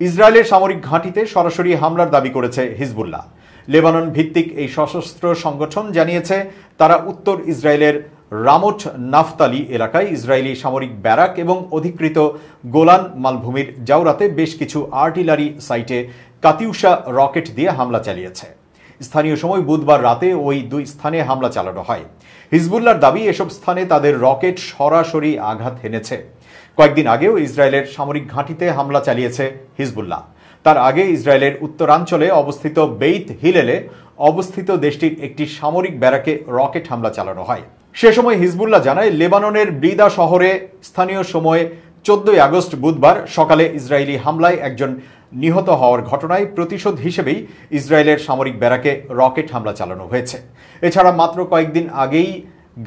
ইসরায়েলের সামরিক ঘাঁটিতে সরাসরি হামলার দাবি করেছে হিজবুল্লাহ। লেবানন ভিত্তিক এই সশস্ত্র সংগঠন জানিয়েছে তারা উত্তর ইসরায়েলের রামোট নাফতালি এলাকায় ইসরায়েলি সামরিক ব্যারাক এবং অধিকৃত গোলান মালভূমির জাউরাতে বেশ কিছু আর্টিলারি সাইটে কাতিউশা রকেট দিয়ে হামলা চালিয়েছে। স্থানীয় সময় বুধবার রাতে ওই দুই স্থানে হামলা চালানো হয়। হিজবুল্লাহর দাবি এসব স্থানে তাদের রকেট সরাসরি আঘাত হেনেছে। কয়েকদিন আগেও ইসরায়েলের সামরিক ঘাঁটিতে হামলা চালিয়েছে হিজবুল্লাহ। তার আগে ইসরায়েলের উত্তরাঞ্চলে অবস্থিত বেইত হিলেলে অবস্থিত দেশটির একটি সামরিক ব্যারাকে রকেট হামলা চালানো হয়। সে সময় হিজবুল্লাহ জানায় লেবাননের ব্রিদা শহরে স্থানীয় সময়ে 14 আগস্ট বুধবার সকালে ইসরায়েলি হামলায় একজন নিহত হওয়ার ঘটনায় প্রতিশোধ হিসেবেই ইসরায়েলের সামরিক ব্যারাকে রকেট হামলা চালানো হয়েছে। এছাড়া মাত্র কয়েকদিন আগেই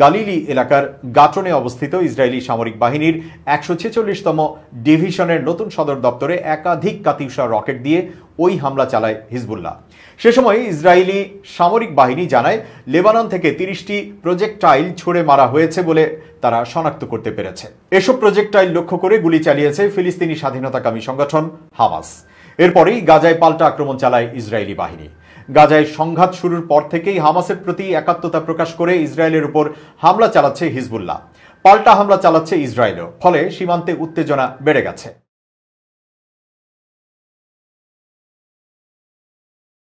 গালিলি এলাকার গাটনে অবস্থিত ইসরায়েলি সামরিক বাহিনীর 146তম ডিভিশনের নতুন সদর দপ্তরে একাধিক কাতিউশা রকেট দিয়ে ওই হামলা চালায় হিজবুল্লাহ। সে সময় ইসরায়েলি সামরিক বাহিনী জানায় লেবানন থেকে 30টি প্রজেক্টাইল ছুড়ে মারা হয়েছে বলে তারা শনাক্ত করতে পেরেছে। এসব প্রজেক্টাইল লক্ষ্য করে গুলি চালিয়েছে ফিলিস্তিনি স্বাধীনতাকামী সংগঠন হামাস। এরপরেই গাজায় পাল্টা আক্রমণ চালায় ইসরায়েলি বাহিনী। গাজায় সংঘাত শুরুর পর থেকেই হামাসের প্রতি একাত্মতা প্রকাশ করে ইসরায়েলের উপর হামলা চালাচ্ছে হিজবুল্লাহ। পাল্টা হামলা চালাচ্ছে ইসরায়েলও, ফলে সীমান্তে উত্তেজনা বেড়ে গেছে।